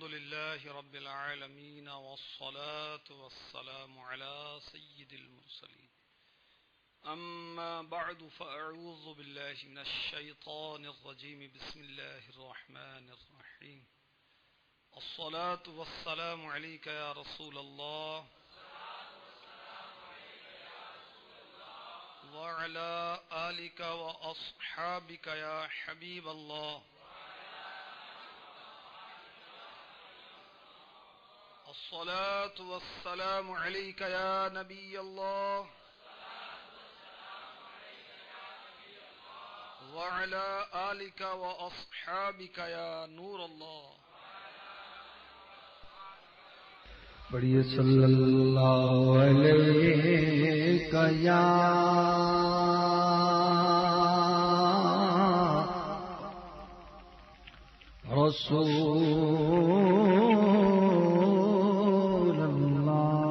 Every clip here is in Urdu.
لله رب العالمين والصلاة والسلام على سيد المرسلين أما بعد فأعوذ بالله من الشيطان الرجيم بسم الله الرحمن الرحيم الصلاة والسلام عليك يا رسول الله وعلى آلك وأصحابك يا حبيب الله الصلاة والسلام عليك يا نبي الله وعلى آلك وأصحابك يا نور الله پڑھیے صلی اللہ علیہ یا رسول اللہ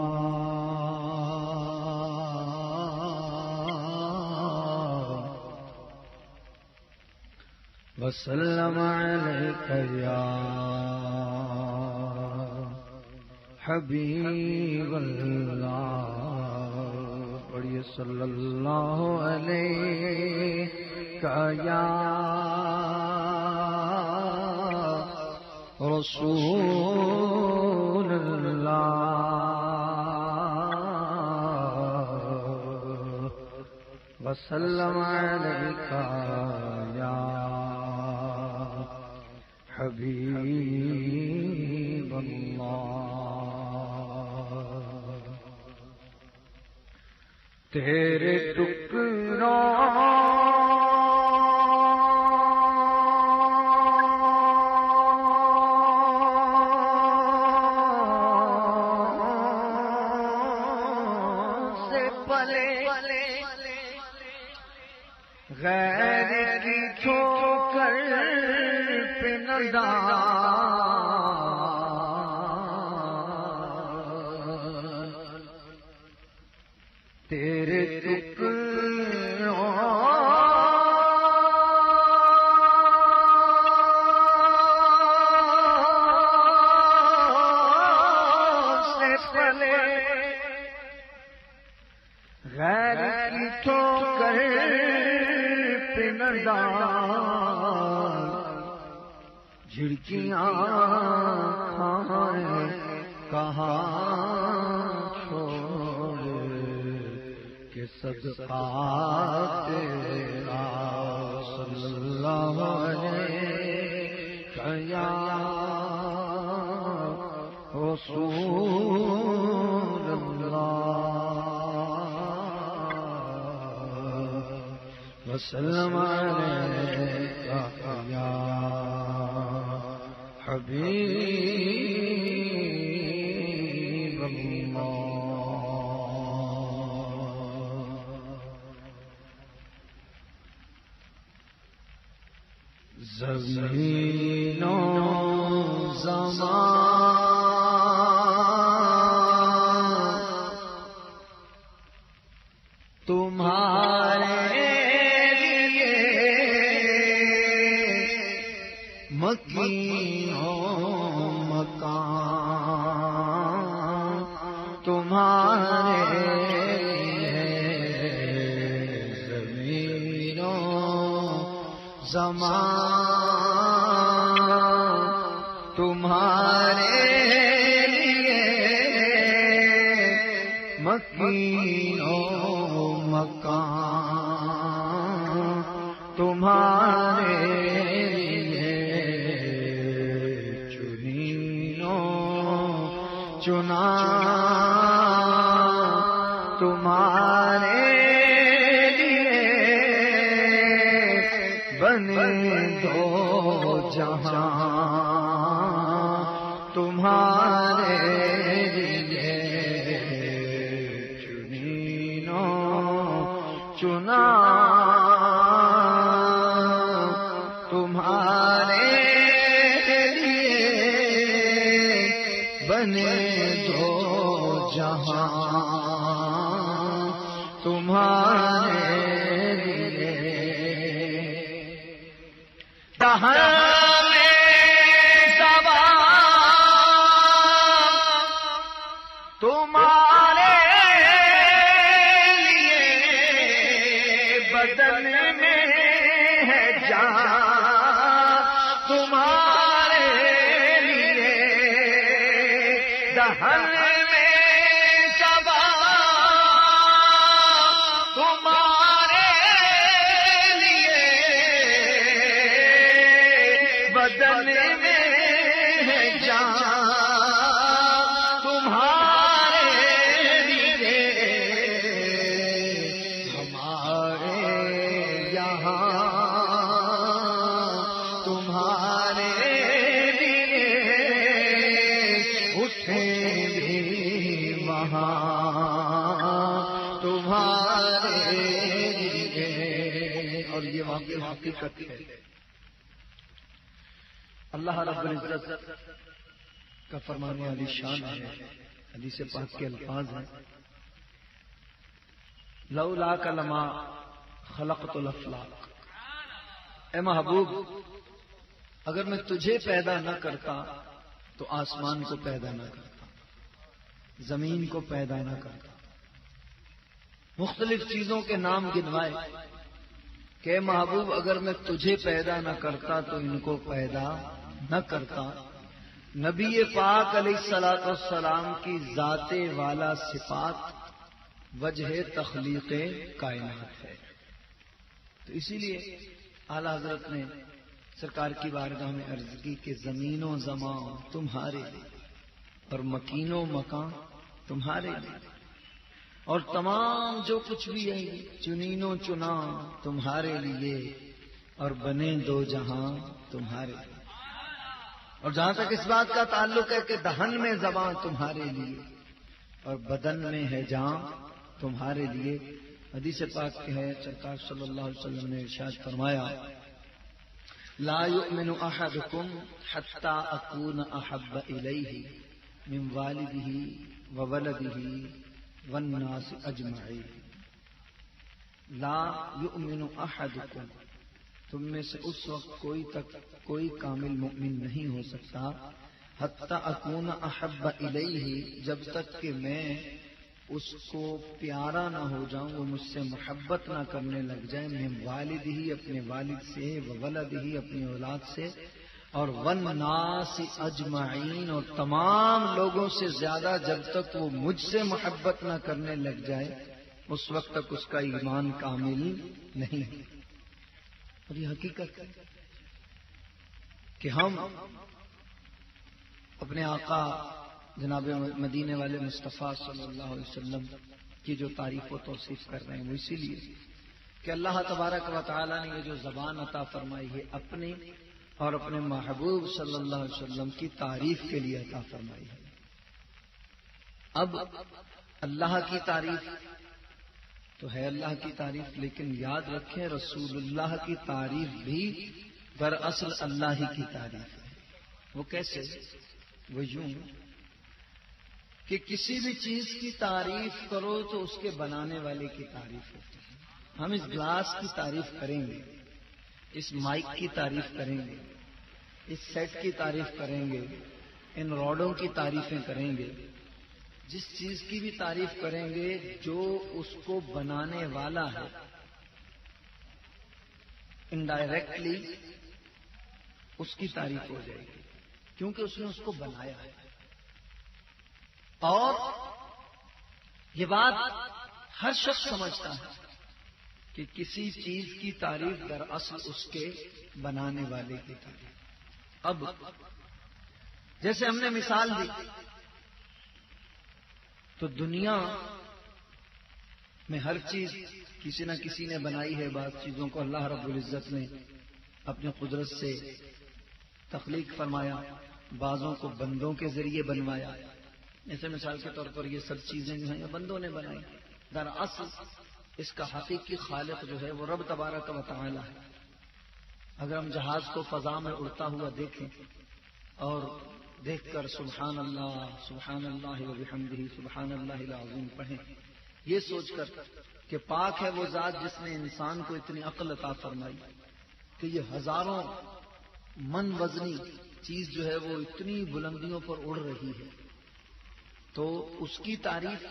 وسلم علیک یا حبیب اللہ پڑھیے صلی اللہ علیہ یا رسول اللہ وسلم علیک یا حبیب اللہ تیرے ٹکڑوں سے پلے غیر کی ٹھوکر پہ نہ تیرے ٹکڑوں سے پلے غیر کی ٹھوکر پہ نہ جھڑکیاں کھائیں کہاں صدقہ تیرا صلی اللہ علیہ یا رسول اللہ وسلم علیک یا حبیب اللہ زمین و زمان تمہارے لیے مکین و مکان تمہارے زمین و زمان تمہارے لیے مکین و مکان تمہارے لیے چنین و چنا تمہارے بنے دو جہاں تمہارے لیے چنینو چنا تمہارے لیے بنے دو جہاں تمہارے لیے میں دوا دہن میں چبا تمہارے لیے بدن میں ہے جان تمہارے لیے ہمارے یہاں تمہارے لیے اٹھیں بھی وہاں تمہارے لیے. اور یہ واقعی حقیقت ہے. اللہ رب العزت کا فرمان علی شان ہے. حدیث پاک کے الفاظ ہیں لولاک لما خلقت الافلاق. اے محبوب اگر میں تجھے پیدا نہ کرتا تو آسمان کو پیدا نہ کرتا، زمین کو پیدا نہ کرتا. مختلف چیزوں کے نام گنوائے کہ اے محبوب اگر میں تجھے پیدا نہ کرتا تو ان کو پیدا نہ کرتا. نبی پاک علیہ الصلوۃ والسلام کی ذات والا صفات وجہ تخلیق کائنات ہے. تو اسی لیے اعلی حضرت نے سرکار کی بارگاہ میں عرض کی کہ زمین و زمان تمہارے لیے اور مکین و مکان تمہارے لیے اور تمام جو کچھ بھی ہے چنین و چنا تمہارے لیے اور بنے دو جہاں تمہارے لیے. اور جہاں تک اس بات کا تعلق ہے کہ دہن میں زبان تمہارے لیے اور بدن میں ہے جان تمہارے لیے. حدیث پاک کے ہے سرکار صلی اللہ علیہ وسلم نے ارشاد فرمایا لا يؤمن احدكم حتى اكون احب اليه من والده وولده والناس اجمعين. لا يؤمن احدكم تم میں سے اس وقت کوئی کامل مؤمن نہیں ہو سکتا حتی اکون احب الیہ جب تک کہ میں اس کو پیارا نہ ہو جاؤں، وہ مجھ سے محبت نہ کرنے لگ جائے. میں والد ہی اپنے والد سے وولد ہی اپنی اولاد سے اور والناس اجمعین اور تمام لوگوں سے زیادہ جب تک وہ مجھ سے محبت نہ کرنے لگ جائے اس وقت تک اس کا ایمان کامل نہیں ہے. اور یہ حقیقت ہے کہ ہم اپنے آقا جناب مدینے والے مصطفیٰ صلی اللہ علیہ وسلم کی جو تعریف و توصیف کر رہے ہیں وہ اسی لیے کہ اللہ تبارک و تعالی نے یہ جو زبان عطا فرمائی ہے اپنی اور اپنے محبوب صلی اللہ علیہ وسلم کی تعریف کے لیے عطا فرمائی ہے. اب اللہ کی تعریف تو ہے اللہ کی تعریف، لیکن یاد رکھیں رسول اللہ کی تعریف بھی دراصل اللہ ہی کی تعریف ہے. وہ کیسے؟ وہ یوں کہ کسی بھی چیز کی تعریف کرو تو اس کے بنانے والے کی تعریف ہوتی ہے. ہم اس گلاس کی تعریف کریں گے، اس مائک کی تعریف کریں گے، اس سیٹ کی تعریف کریں گے، ان راڈوں کی تعریفیں کریں گے. جس چیز کی بھی تعریف کریں گے جو اس کو بنانے والا ہے انڈائریکٹلی اس کی تعریف ہو جائے گی کیونکہ اس نے اس کو بنایا ہے. اور یہ بات ہر شخص سمجھتا ہے کہ کسی چیز کی تعریف دراصل اس کے بنانے والے کی تعریف. اب جیسے ہم نے مثال دی تو دنیا میں ہر چیز کسی نہ کسی نے بنائی ہے. بعض چیزوں کو اللہ رب العزت نے اپنی قدرت سے تخلیق فرمایا، بعضوں کو بندوں کے ذریعے بنوایا. جیسے مثال کے طور پر یہ سب چیزیں جو ہیں یہ بندوں نے بنائی. دراصل اس کا حقیقی خالق جو ہے وہ رب تبارک و تعالی ہے. اگر ہم جہاز کو فضا میں اڑتا ہوا دیکھیں اور دیکھ کر سبحان اللہ و بحمدہ سبحان اللہ العظیم پڑھیں، یہ سوچ کر کہ پاک ہے وہ ذات جس نے انسان کو اتنی عقل عطا فرمائی کہ یہ ہزاروں من وزنی چیز جو ہے وہ اتنی بلندیوں پر اڑ رہی ہے، تو اس کی تعریف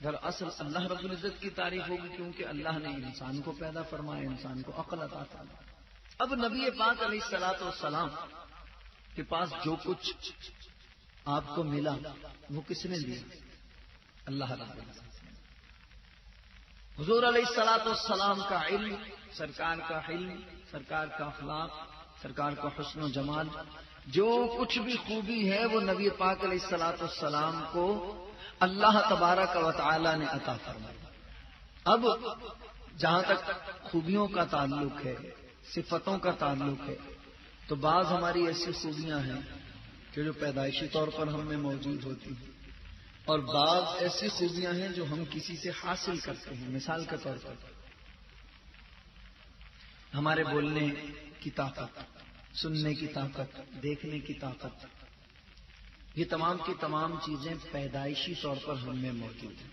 دراصل اللہ رب العزت کی تعریف ہوگی کیونکہ اللہ نے انسان کو پیدا فرمایا، انسان کو عقل عطا فرمایا. اب نبی پاک علیہ الصلوۃ والسلام کے پاس جو کچھ آپ کو ملا وہ کس نے دیا؟ اللہ رب العزت۔ حضور علیہ الصلوۃ والسلام کا علم، سرکار کا علم، سرکار کا اخلاق، سرکار کا حسن و جمال، جو کچھ بھی خوبی ہے وہ نبی پاک علیہ الصلوۃ والسلام کو اللہ تبارک و تعالی نے عطا فرمایا۔ اب جہاں تک خوبیوں کا تعلق ہے، صفتوں کا تعلق ہے، تو بعض ہماری ایسی خوبیاں ہیں کہ جو پیدائشی طور پر ہم میں موجود ہوتی ہیں، اور بعض ایسی خوبیاں ہیں جو ہم کسی سے حاصل کرتے ہیں۔ مثال کے طور پر ہمارے بولنے کی طاقت، سننے کی طاقت، دیکھنے کی طاقت، یہ تمام کی تمام چیزیں پیدائشی طور پر ہم میں موجود ہیں۔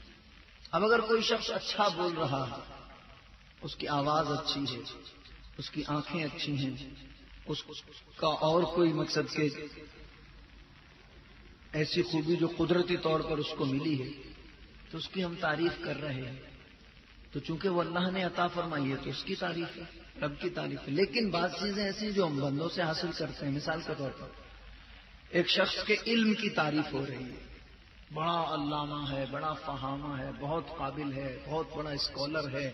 اب اگر کوئی شخص اچھا بول رہا ہے، اس کی آواز اچھی ہے، اس کی آنکھیں اچھی ہیں، اس کا اور کوئی مقصد کے ایسی خوبی جو قدرتی طور پر اس کو ملی ہے، تو اس کی ہم تعریف کر رہے ہیں، تو چونکہ وہ اللہ نے عطا فرمائی ہے تو اس کی تعریف ہے، رب کی تعریف ہے۔ لیکن بعض چیزیں ایسی جو ہم بندوں سے حاصل کرتے ہیں، مثال کے طور پر ایک شخص کے علم کی تعریف ہو رہی ہے، بڑا علامہ ہے، بڑا فہامہ ہے، بہت قابل ہے، بہت بڑا اسکالر ہے،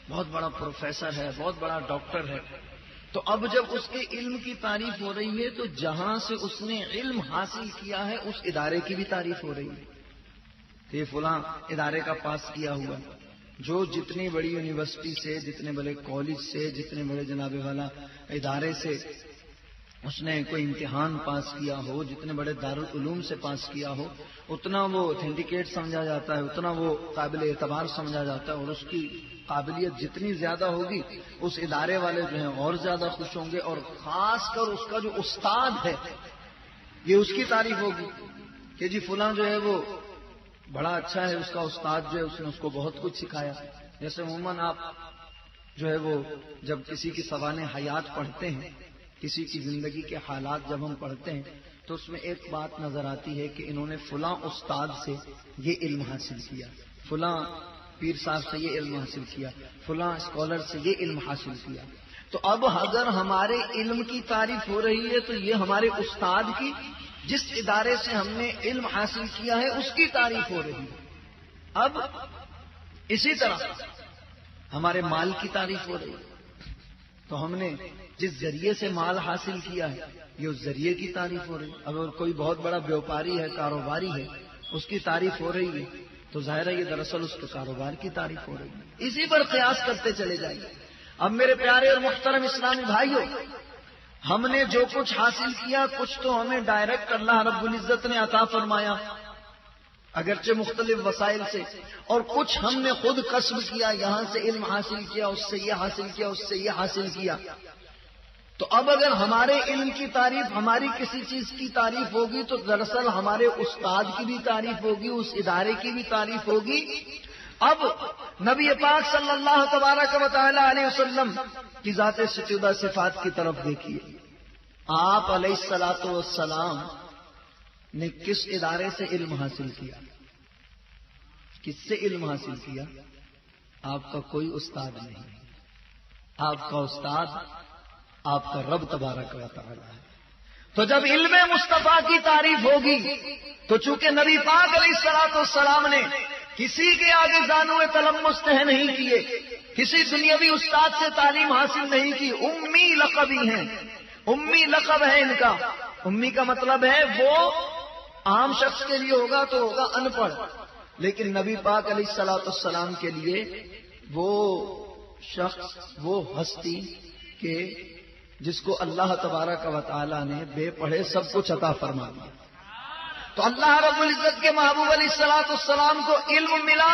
بہت بڑا پروفیسر ہے، بہت بڑا ڈاکٹر ہے، تو اب جب اس کے علم کی تعریف ہو رہی ہے تو جہاں سے اس نے علم حاصل کیا ہے اس ادارے کی بھی تعریف ہو رہی ہے کہ فلاں ادارے کا پاس کیا ہوا، جو جتنی بڑی یونیورسٹی سے، جتنے بڑے کالج سے، جتنے بڑے جناب والا ادارے سے اس نے کوئی امتحان پاس کیا ہو، جتنے بڑے دارالعلوم سے پاس کیا ہو، اتنا وہ اتھینٹیکیٹ سمجھا جاتا ہے، اتنا وہ قابل اعتبار سمجھا جاتا ہے، اور اس کی قابلیت جتنی زیادہ ہوگی اس ادارے والے جو ہیں اور زیادہ خوش ہوں گے، اور خاص کر اس کا جو استاد ہے یہ اس کی تعریف ہوگی کہ جی فلاں جو ہے وہ بڑا اچھا ہے، اس کا استاد جو ہے اس نے اس کو بہت کچھ سکھایا۔ جیسے عموماً آپ جو ہے وہ جب کسی کی سوانح حیات پڑھتے ہیں، کسی کی زندگی کے حالات جب ہم پڑھتے ہیں تو اس میں ایک بات نظر آتی ہے کہ انہوں نے فلاں استاد سے یہ علم حاصل کیا، فلاں پیر صاحب سے یہ علم حاصل کیا، فلاں اسکالر سے یہ علم حاصل کیا۔ تو اب اگر ہمارے علم کی تعریف ہو رہی ہے تو یہ ہمارے استاد کی، جس ادارے سے ہم نے علم حاصل کیا ہے اس کی تعریف ہو رہی ہے۔ اب اسی طرح ہمارے مال کی تعریف ہو رہی ہے، تو ہم نے جس ذریعے سے مال حاصل کیا ہے یہ اس ذریعے کی تعریف ہو رہی ہے۔ اگر کوئی بہت بڑا بیوپاری ہے، کاروباری ہے، اس کی تعریف ہو رہی ہے تو ظاہر ہے یہ دراصل اس کے کاروبار کی تعریف ہو رہی ہے۔ اسی پر قیاس کرتے چلے جائیے۔ اب میرے پیارے اور محترم اسلامی بھائیوں، ہم نے جو کچھ حاصل کیا کچھ تو ہمیں ڈائریکٹ اللہ رب العزت نے عطا فرمایا، اگرچہ مختلف وسائل سے، اور کچھ ہم نے خود کسب کیا، یہاں سے علم حاصل کیا، اس سے یہ حاصل کیا، اس سے یہ حاصل کیا۔ تو اب اگر ہمارے علم کی تعریف، ہماری کسی چیز کی تعریف ہوگی تو دراصل ہمارے استاد کی بھی تعریف ہوگی، اس ادارے کی بھی تعریف ہوگی۔ اب نبی پاک صلی اللہ تبارک و تعالی علیہ وسلم کی ذات ستودہ صفات کی طرف دیکھیے۔ آپ علیہ الصلوۃ والسلام نے کس ادارے سے علم حاصل کیا؟ کس سے علم حاصل کیا؟ آپ کا کوئی استاد نہیں، آپ کا استاد آپ کا رب تبارک و تعالی ہے۔ تو جب علم مصطفیٰ کی تعریف ہوگی تو چونکہ نبی پاک علیہ الصلوۃ والسلام نے کسی کے آگے زانو تلمس طے نہیں کیے، کسی دنیاوی استاد سے تعلیم حاصل نہیں کی، امی لقبی ہیں، امی لقب ہے ان کا۔ امی کا مطلب ہے وہ عام شخص کے لیے ہوگا تو ہوگا ان پڑھ، لیکن نبی پاک علیہ الصلوۃ والسلام کے لیے وہ شخص، وہ ہستی کہ جس کو اللہ تبارک و تعالی نے بے پڑھے سب کچھ عطا فرما دیا۔ تو اللہ رب العزت کے محبوب علیہ الصلوۃ والسلام کو علم ملا،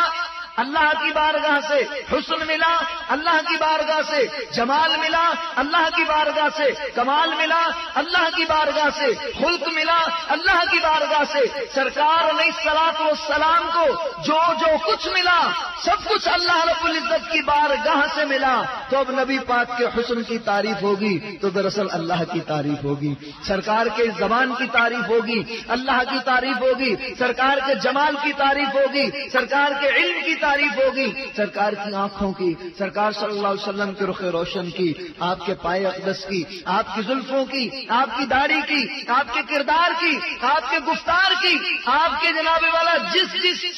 اللہ کی بارگاہ سے حسن ملا، اللہ کی بارگاہ سے جمال ملا، اللہ کی بارگاہ سے کمال ملا، اللہ کی بارگاہ سے خلق ملا، اللہ کی بارگاہ سے سرکار علیہ الصلوۃ والسلام کو جو جو کچھ ملا سب کچھ اللہ رب العزت کی بارگاہ سے ملا۔ تو اب نبی پاک کے حسن کی تعریف ہوگی تو دراصل اللہ کی تعریف ہوگی، سرکار کے زبان کی تعریف ہوگی، اللہ کی تعریف ہوگی، سرکار کے جمال کی تعریف ہوگی، سرکار کے علم کی تعریف ہوگی سرکار کی آنکھوں کی، سرکار صلی اللہ علیہ وسلم کے رخ روشن کی، آپ کے پائے اقدس کی، آپ کی زلفوں کی، آپ کی داڑھی کی، آپ کے کردار کی، آپ کے گفتار کی، آپ کے جناب والا جس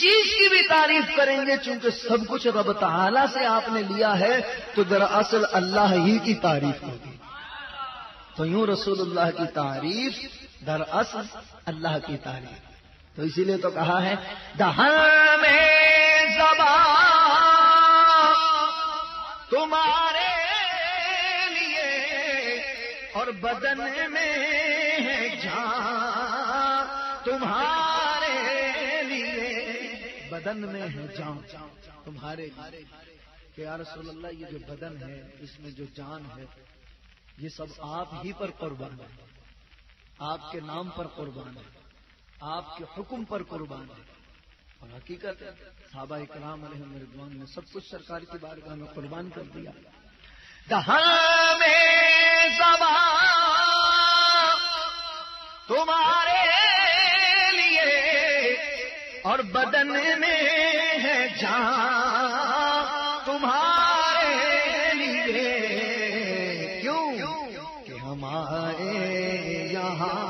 چیز کی بھی تعریف کریں گے، چونکہ سب کچھ رب تعالیٰ سے آپ نے لیا ہے تو دراصل اللہ ہی کی تعریف ہوگی۔ تو یوں رسول اللہ کی تعریف دراصل اللہ کی تعریف۔ تو اسی لیے تو کہا ہے دہاں میں زبان تمہارے لیے اور بدن میں ہے جان تمہارے لیے، بدن میں ہے جان تمہارے لیے کہ یا رسول اللہ یہ جو بدن ہے اس میں جو جان ہے یہ سب آپ ہی پر قربان ہے، آپ کے نام پر قربان ہے، آپ کے حکم پر قربان ہے۔ اور حقیقت ہے صحابہ کرام علیہم رضوان نے سب کچھ سرکار کی بارگاہ میں قربان کر دیا۔ دہاں میں زبان تمہارے لیے اور بدن میں ہے جان تمہارے لیے، کیوں کہ ہمارے یہاں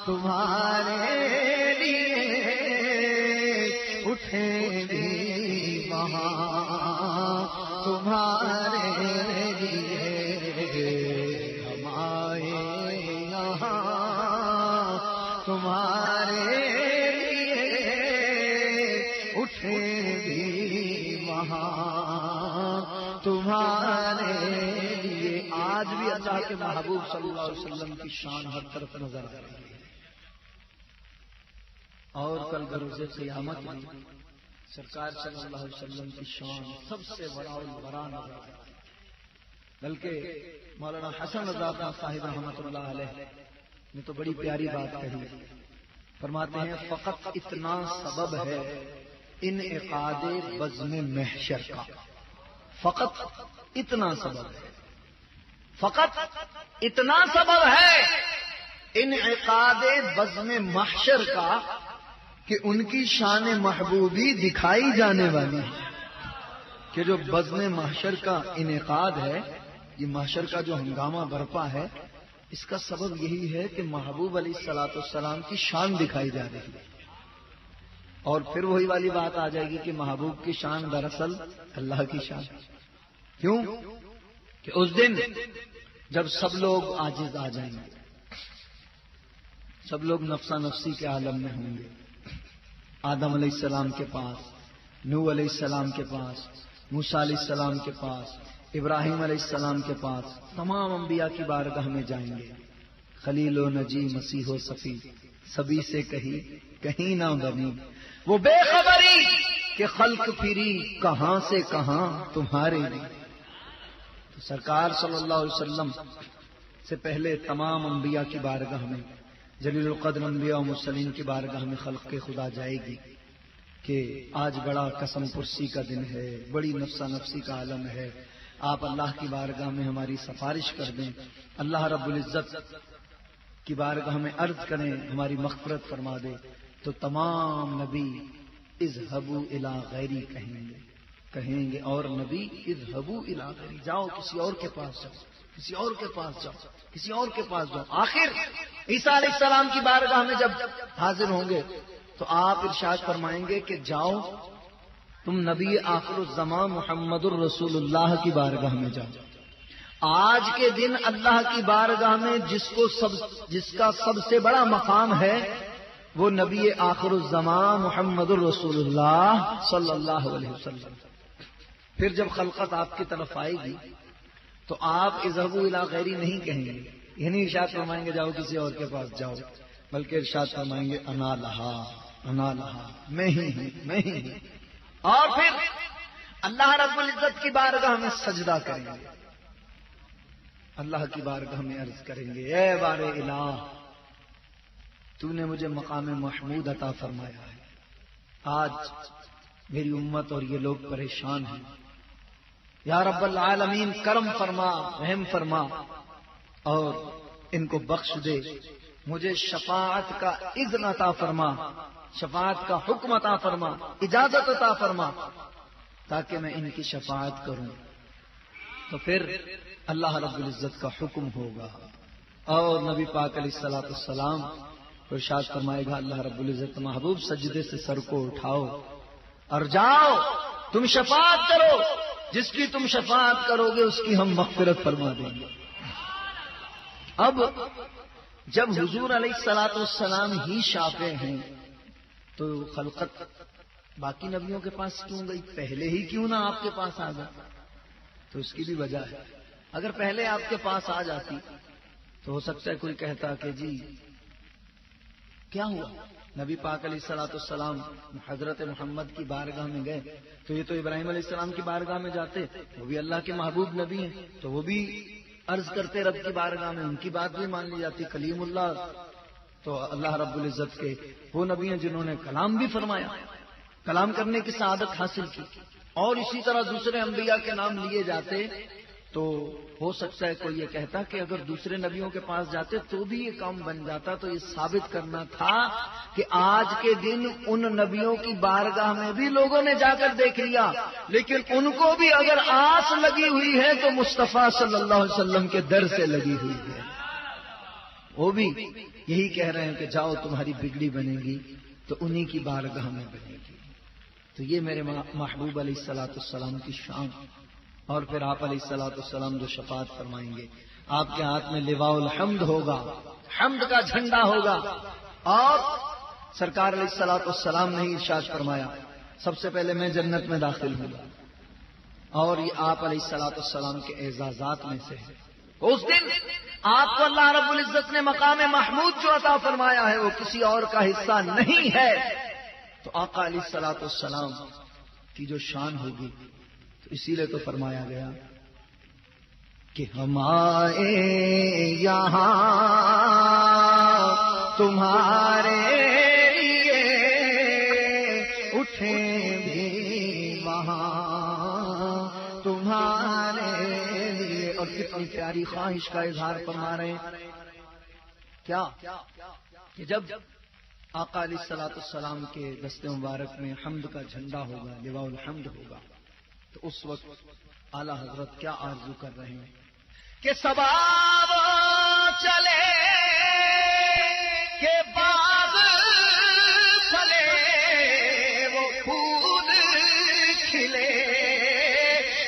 تمہارے لیے اٹھیں گی وہاں تمہارے لیے، ہمارے یہاں تمہارے لیے اٹھیں گی وہاں تمہارے لیے۔ آج بھی اللہ کے محبوب صلی اللہ علیہ وسلم کی شان ہر طرف نظر آ رہی ہے، اور کل بروز قیامت میں سرکار صلی اللہ علیہ وسلم کی شان سب سے بڑا البرا نظر آئے۔ بلکہ مولانا حسن رضا صاحب رحمۃ اللہ علیہ نے تو بڑی پیاری بات کہی، فرماتے ہیں فقط اتنا سبب ہے انعقاد بزم محشر کا، فقط اتنا سبب ہے، فقط اتنا سبب ہے انعقاد بزم محشر کا کہ ان کی شان محبوبی دکھائی جانے والی ہے، کہ جو بزم محشر کا انعقاد ہے، یہ محشر کا جو ہنگامہ برپا ہے، اس کا سبب یہی ہے کہ محبوب علیہ الصلوۃ والسلام کی شان دکھائی جا رہی ہے۔ اور پھر وہی والی بات آ جائے گی کہ محبوب کی شان دراصل اللہ کی شان، کیوں کہ اس دن جب سب لوگ عاجز آ جائیں گے، سب لوگ نفسا نفسی کے عالم میں ہوں گے، آدم علیہ السلام کے پاس، نوح علیہ السلام کے پاس، موسیٰ علیہ السلام کے پاس، ابراہیم علیہ السلام کے پاس، تمام انبیاء کی بارگاہ میں جائیں گے، خلیل و نجی مسیح و صفی سبھی سے کہیں نہ بنی وہ بے خبری کہ خلق پھری کہاں سے کہاں تمہارے لیے۔ تو سرکار صلی اللہ علیہ وسلم سے پہلے تمام انبیاء کی بارگاہ میں، جلیل القدر انبیاء و مرسلین کی بارگاہ میں خلق کے خدا جائے گی کہ آج بڑا قسم پرسی کا دن ہے، بڑی نفسا نفسی کا عالم ہے، آپ اللہ کی بارگاہ میں ہماری سفارش کر دیں، اللہ رب العزت کی بارگاہ میں عرض کریں ہماری مغفرت فرما دے۔ تو تمام نبی اذهبوا الی غیری کہیں گے اور نبی اذهبوا الی غیری، جاؤ کسی اور کے پاس جاؤ، کسی اور کے پاس جاؤ، کسی اور کے پاس جاؤ۔ آخر عیسیٰ علیہ السلام کی بارگاہ میں جب حاضر ہوں گے تو آپ ارشاد فرمائیں گے کہ جاؤ تم نبی آخر الزمان محمد الرسول اللہ کی بارگاہ میں جاؤ۔ آج کے دن اللہ کی بارگاہ میں جس کا سب سے بڑا مقام ہے وہ نبی آخر الزمان محمد الرسول اللہ صلی اللہ علیہ وسلم۔ پھر جب خلقت آپ کی طرف آئے گی تو آپ اذهبوا الی غیری نہیں کہیں گے، یعنی ارشاد فرمائیں گے جاؤ کسی اور کے پاس جاؤ، بلکہ ارشاد فرمائیں گے انا لہا، میں ہی ہوں۔ اور پھر اللہ رب العزت کی بارگاہ میں سجدہ کریں گے، اللہ کی بارگاہ میں عرض کریں گے اے بار الہ تو نے مجھے مقام محمود عطا فرمایا ہے، آج میری امت اور یہ لوگ پریشان ہیں، یا رب العالمین کرم فرما، رحم فرما اور ان کو بخش دے، مجھے شفاعت کا اذن عطا فرما، شفاعت کا حکم عطا فرما، اجازت عطا فرما تاکہ میں ان کی شفاعت کروں۔ تو پھر اللہ رب العزت کا حکم ہوگا اور نبی پاک علیہ الصلوۃ والسلام ارشاد فرمائے گا، اللہ رب العزت محبوب سجدے سے سر کو اٹھاؤ اور جاؤ، تم شفاعت کرو، جس کی تم شفاعت کرو گے اس کی ہم مغفرت فرما دیں گے۔ اب جب حضور علیہ الصلوۃ والسلام ہی شافع ہیں تو خلقت باقی نبیوں کے پاس کیوں گئی؟ پہلے ہی کیوں نہ آپ کے پاس آ جائے؟ تو اس کی بھی وجہ ہے، اگر پہلے آپ کے پاس آ جاتی تو ہو سکتا ہے کوئی کہتا کہ جی کیا ہوا، نبی پاک علیہ الصلوۃ والسلام حضرت محمد کی بارگاہ میں گئے تو یہ تو ابراہیم علیہ السلام کی بارگاہ میں جاتے، وہ بھی اللہ کے محبوب نبی ہیں تو وہ بھی عرض کرتے رب کی بارگاہ میں، ان کی بات بھی مان لی جاتی۔ کلیم اللہ تو اللہ رب العزت کے وہ نبی ہیں جنہوں نے کلام بھی فرمایا، کلام کرنے کی سعادت حاصل کی، اور اسی طرح دوسرے انبیاء کے نام لیے جاتے تو ہو سکتا ہے کوئی یہ کہتا کہ اگر دوسرے نبیوں کے پاس جاتے تو بھی یہ کام بن جاتا۔ تو یہ ثابت کرنا تھا کہ آج کے دن ان نبیوں کی بارگاہ میں بھی لوگوں نے جا کر دیکھ لیا، لیکن ان کو بھی اگر آس لگی ہوئی ہے تو مصطفیٰ صلی اللہ علیہ وسلم کے در سے لگی ہوئی ہے، وہ بھی یہی کہہ رہے ہیں کہ جاؤ تمہاری بگڑی بنے گی تو انہی کی بارگاہ میں بنے گی۔ تو یہ میرے محبوب علیہ الصلوۃ والسلام کی شان، اور پھر آپ علیہ الصلوۃ والسلام جو شفاعت فرمائیں گے، آپ کے ہاتھ میں لواء الحمد ہوگا، حمد کا جھنڈا ہوگا، اور سرکار علیہ الصلوۃ والسلام نے ارشاد فرمایا سب سے پہلے میں جنت میں داخل ہوں گا، اور یہ آپ علیہ الصلوۃ والسلام کے اعزازات میں سے ہے۔ اس دن آپ کو اللہ رب العزت نے مقام محمود جو عطا فرمایا ہے وہ کسی اور کا حصہ نہیں ہے، تو آقا علیہ الصلوۃ والسلام کی جو شان ہوگی، تو اسی لیے تو فرمایا گیا کہ ہم آئے یہاں تمہارے لیے، اٹھیں بھی وہاں تمہارے لیے، اور کتنی پیاری خواہش کا اظہار فرما رہے ہیں کیا کہ جب آقا علیہ الصلوۃ والسلام کے دست مبارک میں حمد کا جھنڈا ہوگا، لواء الحمد ہوگا، تو اس وقت اعلی حضرت کیا آرزو کر رہے ہیں کہ صبا وہ چلے کہ باغ پھلے، وہ پھول کھلے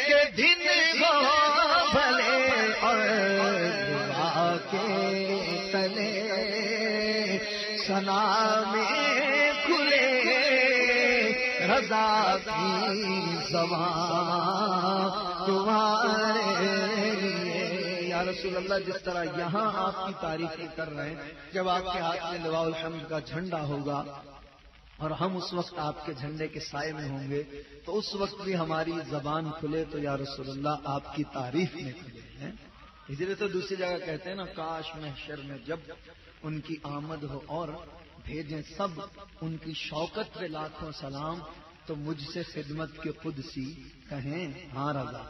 کہ دن ہو بھلے، اور دعا کے تلے ثنا میں کھلے، رضا کی زبان تمہارے لیے۔ یا رسول اللہ، جس طرح یہاں آپ کی تعریفیں کر رہے ہیں، جب آپ کے ہاتھ میں لواء الحمد کا جھنڈا ہوگا اور ہم اس وقت آپ کے جھنڈے کے سائے میں ہوں گے، تو اس وقت بھی ہماری زبان کھلے تو یا رسول اللہ آپ کی تعریف میں کھلے ہیں۔ اسی لیے تو دوسری جگہ کہتے ہیں نا، کاش محشر میں جب ان کی آمد ہو اور بھیجیں سب ان کی شوکت پہ لاکھوں سلام، تو مجھ سے خدمت کے قدسی کہیں ہاں رضا،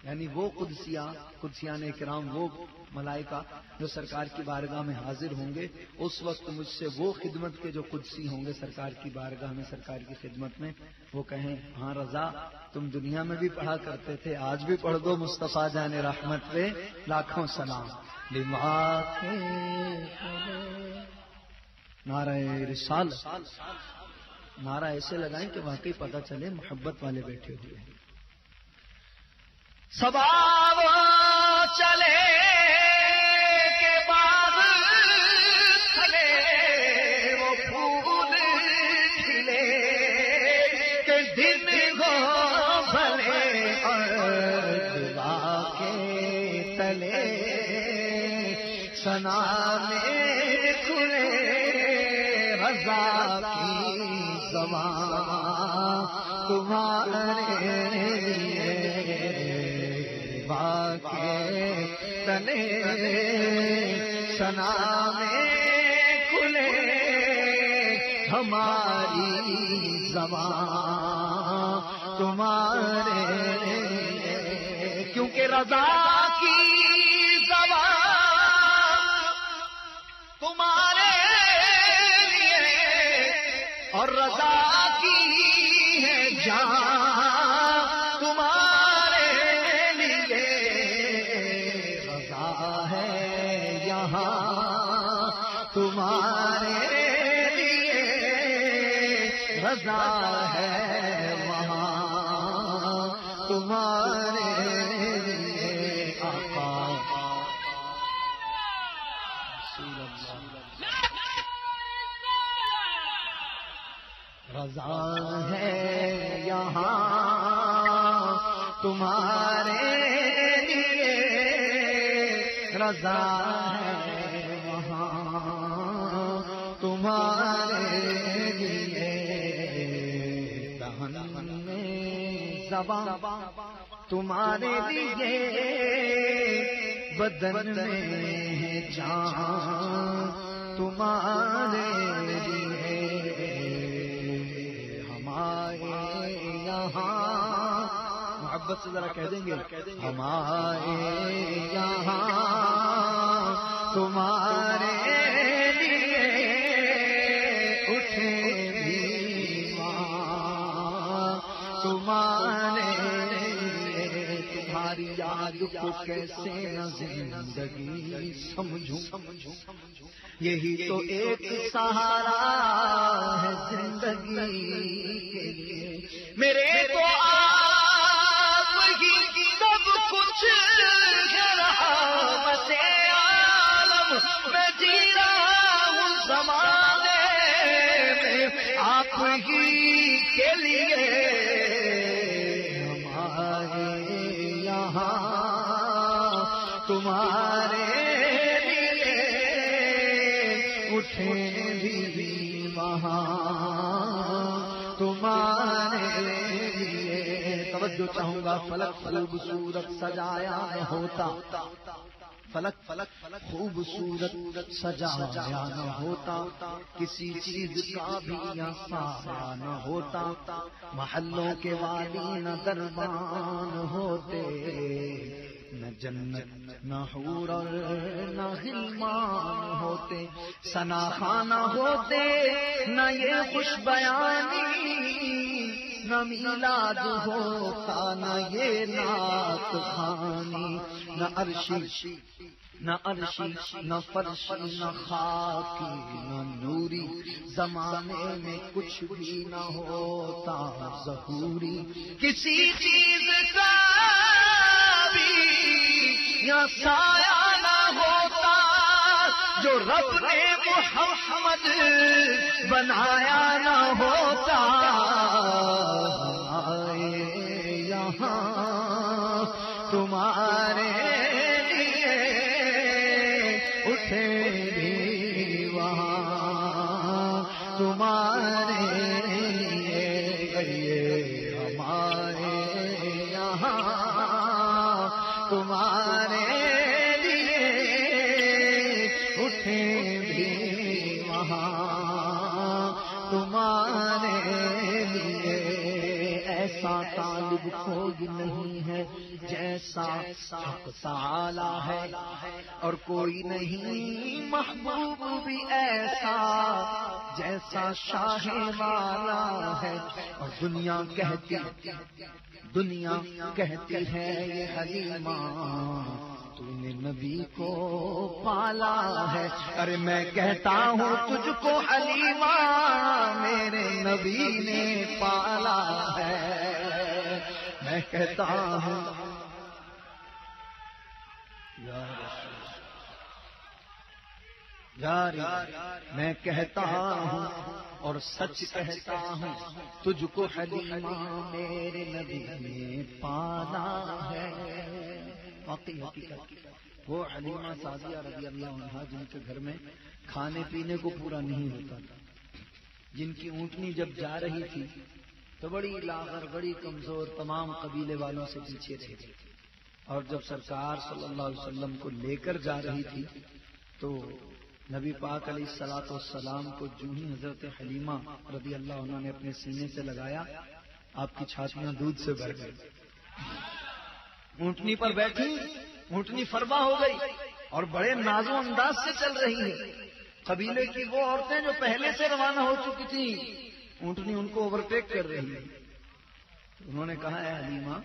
یعنی وہ قدسیان اکرام، وہ ملائکہ جو سرکار کی بارگاہ میں حاضر ہوں گے، اس وقت مجھ سے وہ خدمت کے جو قدسی ہوں گے سرکار کی بارگاہ میں، سرکار کی خدمت میں، وہ کہیں ہاں رضا، تم دنیا میں بھی پڑھا کرتے تھے، آج بھی پڑھ دو مصطفیٰ جان رحمت پہ لاکھوں سلام۔ نعرہ رسالت، نعرہ ایسے لگائیں کہ واقعی پتہ چلے محبت والے بیٹھے ہوئے ہیں۔ صبا وہ چلے کہ باغ پھلے، وہ پھول کھلے کہ دن ہو بھلے، اور دعا کے تلے ثنا میں کھلے، رضا کی زبان تمہارے لیے، باقی تلے ثنا میں کھلے، ہماری زبان تمہارے لیے، کیونکہ رضا کی زبان تمہارے لیے، رضا کی ہے جان تمہارے لیے، رضا ہے یہاں تمہارے لیے، رضا ہے وہاں تمہارے لیے، آقا رضا ہے یہاں تمہارے لیے، رضا ہے وہاں تمہارے لیے، دہن میں زبان تمہارے لیے، بدن میں جان تمہارے لیے، ہمارے یہاں محبت سے ذرا کہہ دیں گے، ہمارے یہاں تمہارے لیے اٹھے بھی وہاں تمہارے لیے، تمہاری یاد کو کیسے نہ زندگی سمجھوں، یہی تو ایک سہارا ہے زندگی کے لیے، میرے تو آپ ہی سب کچھ ہے، رحمت عالم میں جی رہا ہوں زمانے میں، آپ ہی کے لیے، ہمارے یہاں تمہارے لیے اٹھے بھی وہاں تمہارے لیے، توجہ چاہوں گا، فلک خوبصورت سجایا نہ ہوتا، فلک خوبصورت سجایا نہ ہوتا، کسی چیز کا بھی سایہ نہ ہوتا، محلوں کے والی نہ دربان ہوتے، نہ جنت نہ حور نہ غلمان ہوتے، ثنا خانہ ہوتے نہ یہ خوش بیانی، نہ میلاد ہوتا نہ یہ نعت خوانی، نہ عرشی نہ فرشی نہ خاکی نہ نوری، زمانے میں کچھ بھی نہ ہوتا ظہوری، کسی چیز کا بھی یا سایہ نہ ہوتا، جو رب نے محمد بنایا نہ ہوتا، آئے یہاں تمہارے لیے اٹھے بھی وہاں تمہارے لیے، گئیے ہمارے یہاں تمہارے لیے اٹھے بھی وہاں تمہارے لیے، ایسا طالب کوئی نہیں ہے جیسا حق تعالی ہے، اور کوئی نہیں محبوب بھی ایسا جیسا شاہ والا ہے، اور دنیا کہتی ہے یہ حلیمہ تو نے نبی کو پالا ہے، ارے میں کہتا ہوں تجھ کو حلیمہ میرے نبی نے پالا ہے، میں کہتا ہوں میں کہتا ہوں اور سچ کہتا ہوں تجھ کو حلیمہ میرے نبی نے پالا ہے، واقعی حقیقت وہ حلیمہ سعدیہ رضی اللہ عنہا جن کے گھر میں کھانے پینے کو پورا نہیں ہوتا تھا، جن کی اونٹنی جب جا رہی تھی تو بڑی لاغر بڑی کمزور تمام قبیلے والوں سے پیچھے رہی تھی، اور جب سرکار صلی اللہ علیہ وسلم کو لے کر جا رہی تھی تو نبی پاک علیہ الصلوۃ والسلام کو جو ہی حضرت حلیمہ رضی اللہ عنہ نے اپنے سینے سے لگایا، آپ کی چھاتیاں دودھ سے بھر گئی، اونٹنی پر بیٹھی، اونٹنی فربا ہو گئی اور بڑے ناز و انداز سے چل رہی ہے، قبیلے کی وہ عورتیں جو پہلے سے روانہ ہو چکی تھیں اونٹنی ان کو اوورٹیک کر رہی ہے. انہوں نے کہا اے حلیمہ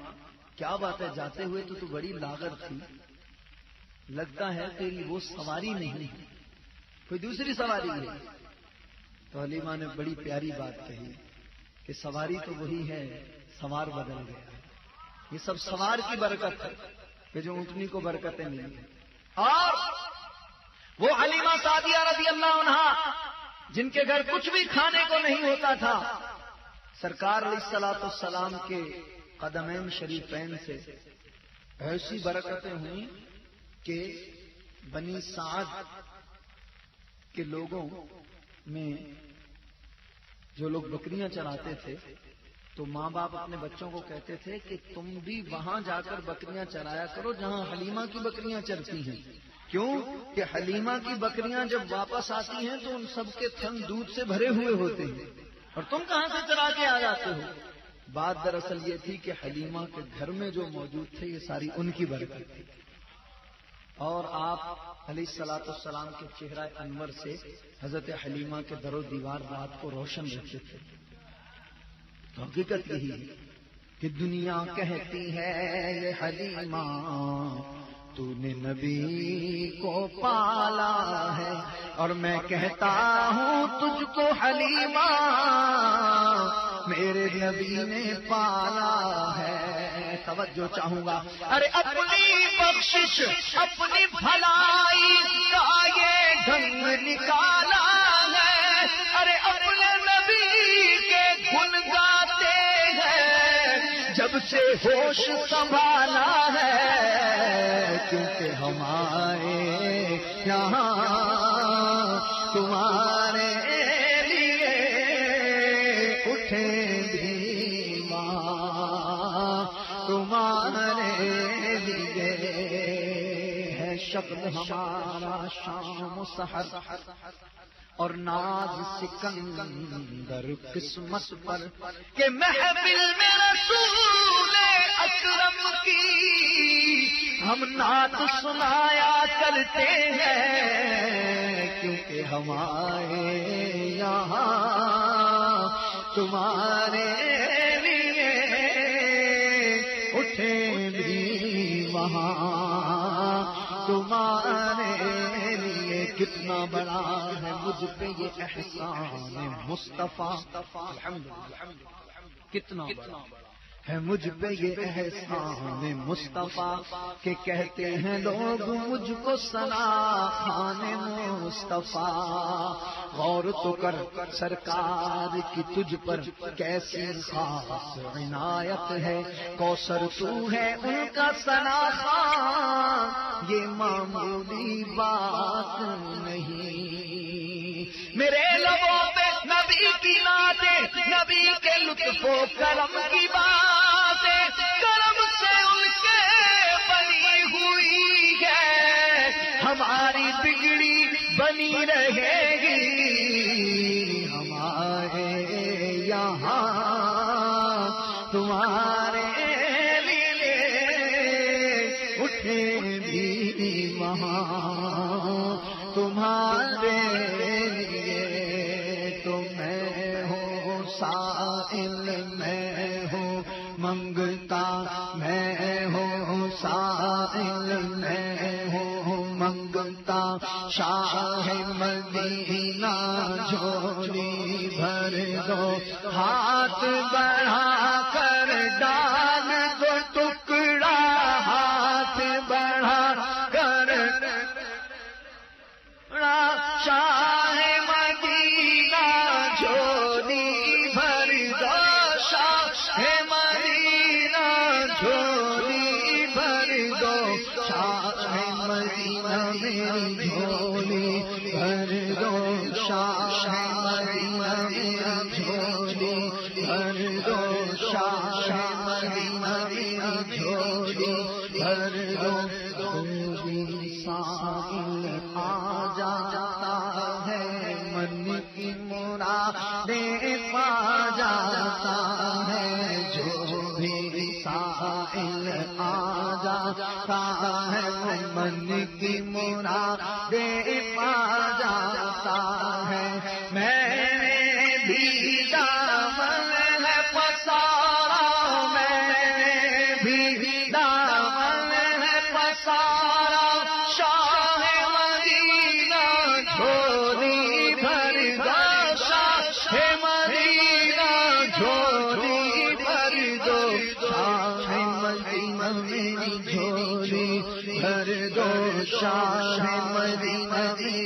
کیا بات ہے، جاتے ہوئے تو بڑی لاغر تھی، لگتا ہے تیری وہ سواری نہیں کوئی دوسری سواری ہے. تو حلیمہ نے بڑی پیاری بات کہی کہ سواری تو وہی ہے، سوار بدل گیا. یہ سب سوار کی برکت ہے کہ جو اونٹنی کو برکتیں ملی. اور وہ حلیمہ سعدیہ رضی اللہ عنہا جن کے گھر کچھ بھی کھانے کو نہیں ہوتا تھا، سرکار علیہ الصلوۃ والسلام کے قدمین شریفین سے ایسی برکتیں ہوئیں کہ بنی سعد کے لوگوں میں جو لوگ بکریاں چراتے تھے تو ماں باپ اپنے بچوں کو کہتے تھے کہ تم بھی وہاں جا کر بکریاں چرایا کرو جہاں حلیمہ کی بکریاں چرتی ہیں. کیوں کہ حلیمہ کی بکریاں جب واپس آتی ہیں تو ان سب کے تھن دودھ سے بھرے ہوئے ہوتے ہیں اور تم کہاں سے چرا کے آ جاتے ہو. بات دراصل یہ تھی کہ حلیمہ کے گھر میں جو موجود تھے یہ ساری ان کی برکت تھی. اور آپ علیہ الصلوۃ والسلام کے چہرہ انور سے حضرت حلیمہ کے در و دیوار رات کو روشن رکھتے تھے. تو حقیقت یہی ہے کہ دنیا کہتی ہے یہ حلیمہ تو نے نبی کو پالا ہے، اور میں کہتا ہوں تجھ کو حلیمہ میرے نبی نے پالا ہے. توجہ چاہوں گا. ارے اپنی بخشش اپنی بھلائی کا یہ ڈھنگ نکالا ہے. ارے اپنے نبی کے گن گاتے ہیں جب سے ہوش سنبھالا ہے، کیونکہ ہمارے یہاں تمہارے لیے اٹھے بھی ماں، تمہارے لیے ہے شکل ہمارا شام و سحر، اور ناز سکندر قسمت پر کہ محفل میں رسول اکرم کی ہم نعت سنایا کرتے ہیں، کیونکہ ہمارے یہاں تمہارے لیے اٹھے بھی وہاں تمہارے لیے. کتنا بڑا ہے مجھ پہ یہ احسان مصطفیٰ، کتنا بڑا ہے مجھ پہ یہ احسان مصطفیٰ کہ کہتے ہیں لوگ مجھ کو ثنا خان مصطفیٰ. غور تو کر سرکار کی تجھ پر کیسی خاص عنایت ہے، کوثر تو ہے ان کا ثنا خان، یہ معمولی بات نہیں. میرے لبوں پہ نبی کی نعتیں، نبی کے لطف و کرم کی باتیں، کرم سے ان کے بنی ہوئی ہے، ہماری بگڑی بنی رہے گی. ہمارے یہاں تمہارے لیے اٹھے بھی وہاں تمہارے لیے. تو میں ہوں سائل میں ہوں منگتا، میں ہوں سائل میں ہوں منگتا، شاہ مدینہ جھولی بھر دو، ہاتھ بڑھا کر ڈال دو ٹکڑا، ہاتھ بڑھا کر شاہ مدینہ جھولی بھر دو، شاہ مدینہ جھولی بھر دو، شاہ مدینہ میری جھولی بھر دو، شاہ مدینہ میری جھولی بھر دو، شاہ مدینہ میری جھولی بھر دو. سائل آ جاتا ہے من کی مرادیں پا جاتا ہے، جو بھی سائل آ جاتا ہے من کی مرادیں پا جاتا ہے. میں نے بھی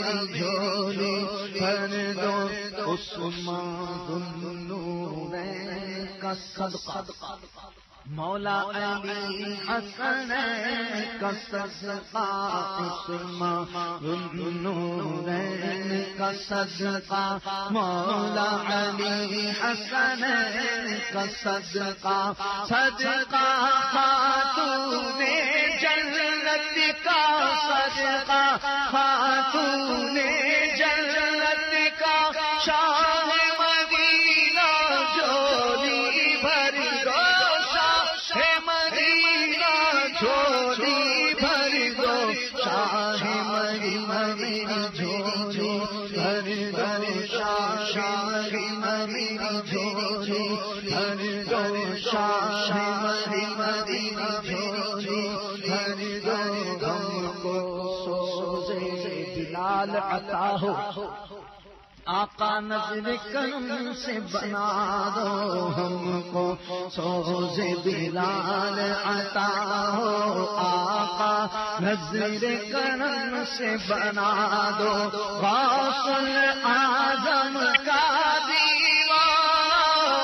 میری جھولی بھر دو عثمان ذوالنورین کا صدقہ مولا علی حسن کا صدقہ عثمان ذوالنورین کا صدقہ مولا علی حسن کا صدقہ صدقہ خاتون جنت کا صدقہ خاتون جنت کا شاہ مدینہ جھولی بھر دو شاہ مدینہ جھولی بھر دو شاہ مدینہ میری جھولی بھر دو شاہ مدینہ میری جھولی بھر دو شاہ مدینہ جھولی بھر دو ہم کو سوزے بلال عطا ہو آقا نظر کرم سے بنا دو ہم کو سوز بلال عطا ہو آقا نظر کرم سے بنا دو غوث الاعظم کا دیوانہ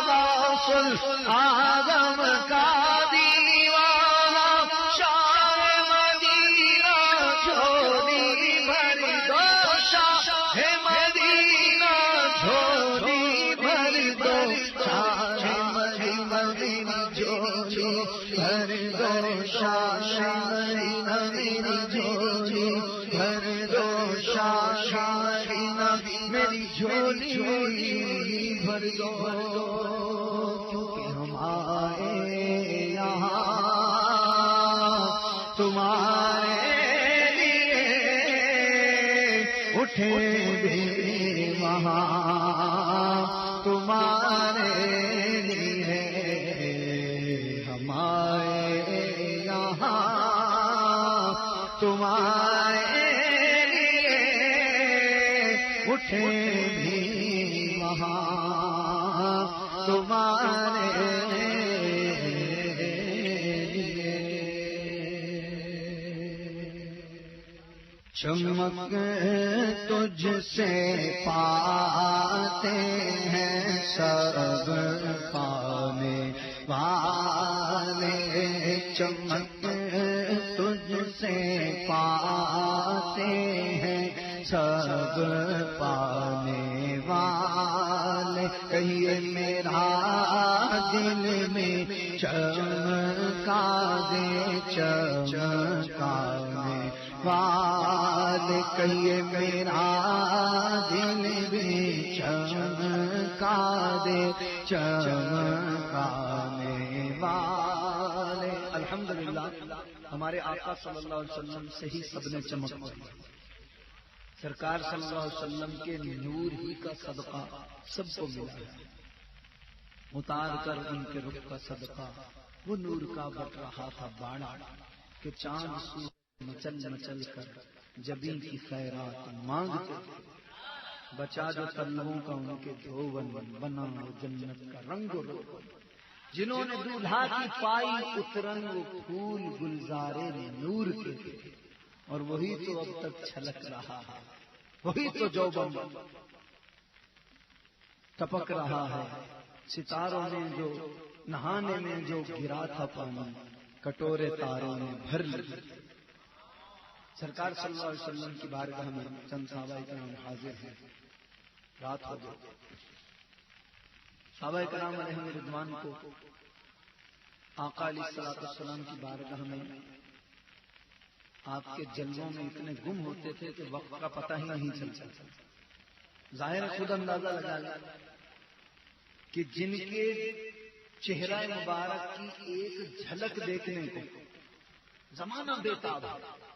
غوث الاعظم کا دیوانہ شاہ مدینہ جھولی بھر دو شاہ مدینہ جھولی بھر دو شاہ مدینہ میری جھولی بھر دو شاہ مدینہ میری جھولی بھر دو شاہ مدینہ میری جھولی بھر دو کیونکہ ہم آئے یہاں تمہارے لیے اٹھے بھی وہاں تمہارے لیے ہم آئے یہاں تمہارے لیے اٹھے بھی وہاں تمہارے لیے چمک تجھ سے پاتے ہیں سب پانے والے چمک تجھ سے پاتے ہیں سب پانے والے کہیے میرا دل میں چمکا دے چمکانے والے کہیے میرا دل میں چمکا دے چمکانے والے الحمدللہ ہمارے آقا صلی اللہ علیہ وسلم سے ہی سب نے چمک پائی سرکار صلی اللہ علیہ وسلم کے نور ہی کا صدقہ سب کو ملا ہے اتار کر ان کے رخ کا صدقہ وہ نور کا بٹ رہا تھا باڑا کہ چاند سو مچل مچل کر جبین کی خیرات مانگتے بچا جو طلبوں کا ان کے دھوون بنا جنت کا رنگ و روغن جنہوں نے دولہا کی پائی اترنگ و پھول گلزارے نور کے اور وہی تو اب تک چھلک رہا ہے وہی تو جو بم ٹپک رہا ہے ستاروں نے جو نہانے میں جو گرا تھا پانی کٹورے تاروں نے بھر لی سرکار صلی اللہ علیہ وسلم کی بارگاہ میں چند صحابہ کرام حاضر ہیں رات ہو گئی صحابہ کرام علیہم رضوان کو آقا علیہ السلام کی بارگاہ میں آپ کے جلووں میں اتنے گم ہوتے تھے کہ وقت کا پتہ ہی نہیں چلتا ظاہر خود اندازہ لگا لیا کہ جن کے چہرہ مبارک کی ایک جھلک دیکھنے کو زمانہ بےتاب ہے